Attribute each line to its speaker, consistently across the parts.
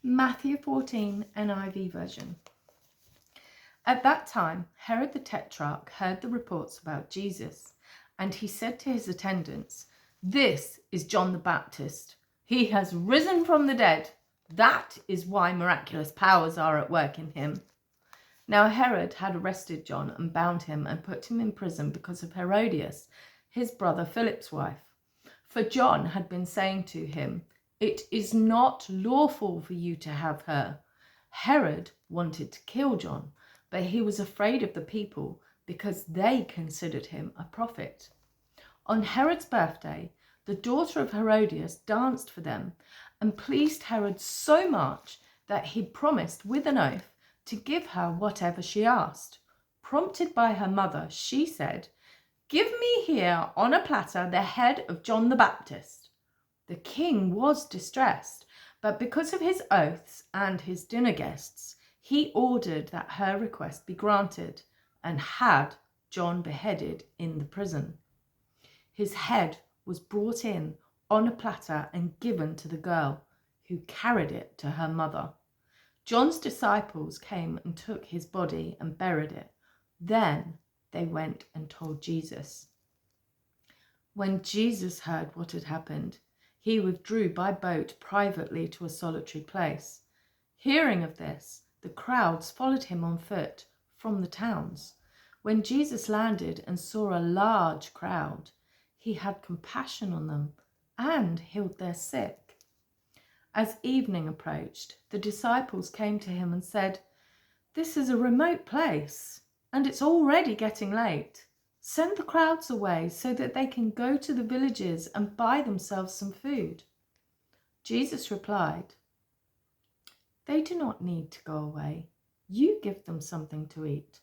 Speaker 1: Matthew 14, NIV version. At that time, Herod the Tetrarch heard the reports about Jesus, and he said to his attendants, "This is John the Baptist. He has risen from the dead. That is why miraculous powers are at work in him." Now Herod had arrested John and bound him and put him in prison because of Herodias, his brother Philip's wife. For John had been saying to him, "It is not lawful for you to have her." Herod wanted to kill John, but he was afraid of the people because they considered him a prophet. On Herod's birthday, the daughter of Herodias danced for them and pleased Herod so much that he promised with an oath to give her whatever she asked. Prompted by her mother, she said, "Give me here on a platter the head of John the Baptist." The king was distressed, but because of his oaths and his dinner guests, he ordered that her request be granted and had John beheaded in the prison. His head was brought in on a platter and given to the girl, who carried it to her mother. John's disciples came and took his body and buried it. Then they went and told Jesus. When Jesus heard what had happened, he withdrew by boat privately to a solitary place. Hearing of this, the crowds followed him on foot from the towns. When Jesus landed and saw a large crowd, he had compassion on them and healed their sick. As evening approached, the disciples came to him and said, "This is a remote place, and it's already getting late. Send the crowds away so that they can go to the villages and buy themselves some food." Jesus replied, "They do not need to go away. You give them something to eat."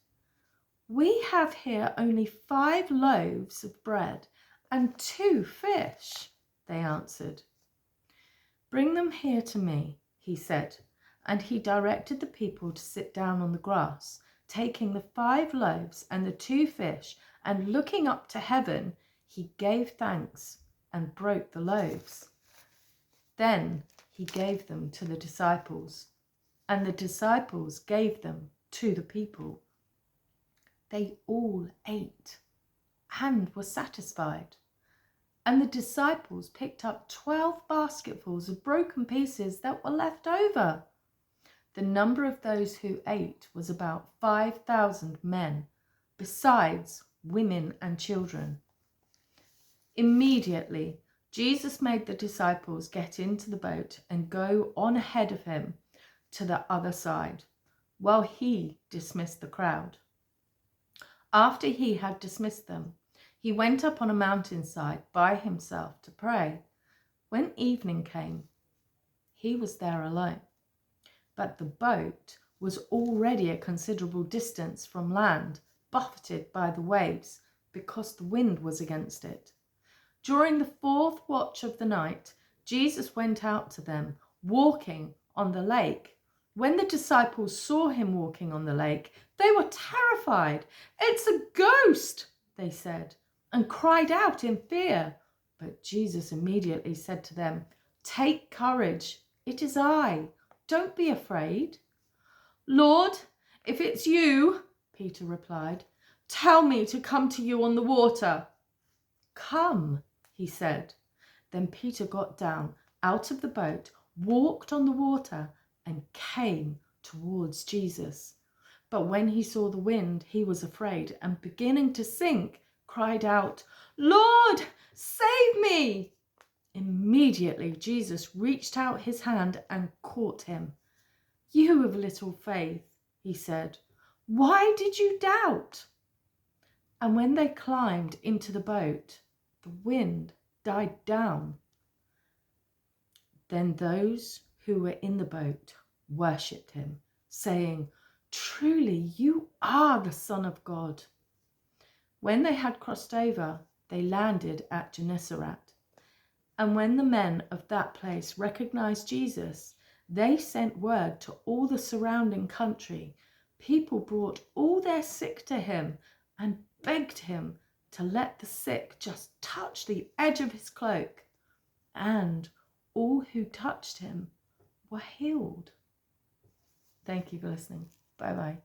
Speaker 1: "We have here only 5 loaves of bread and 2 fish," they answered. "Bring them here to me," he said, and he directed the people to sit down on the grass, taking the 5 loaves and the 2 fish, and looking up to heaven, he gave thanks and broke the loaves. Then he gave them to the disciples, and the disciples gave them to the people. They all ate and were satisfied. And the disciples picked up 12 basketfuls of broken pieces that were left over. The number of those who ate was about 5,000 men, besides women and children. Immediately, Jesus made the disciples get into the boat and go on ahead of him to the other side, while he dismissed the crowd. After he had dismissed them, he went up on a mountainside by himself to pray. When evening came, he was there alone. But the boat was already a considerable distance from land, buffeted by the waves because the wind was against it. During the 4th watch of the night, Jesus went out to them, walking on the lake. When the disciples saw him walking on the lake, they were terrified. "It's a ghost," they said, and cried out in fear. But Jesus immediately said to them, "Take courage, it is I. Don't be afraid." "Lord, if it's you," Peter replied, "tell me to come to you on the water." "Come," he said. Then Peter got down out of the boat, walked on the water, and came towards Jesus. But when he saw the wind, he was afraid, and beginning to sink, cried out, "Lord, save me!" Immediately Jesus reached out his hand and caught him. "You of little faith," he said, "why did you doubt?" And when they climbed into the boat, the wind died down. Then those who were in the boat worshipped him, saying, "Truly you are the Son of God." When they had crossed over, they landed at Gennesaret. And when the men of that place recognized Jesus, they sent word to all the surrounding country. People brought all their sick to him and begged him to let the sick just touch the edge of his cloak. And all who touched him were healed. Thank you for listening. Bye-bye.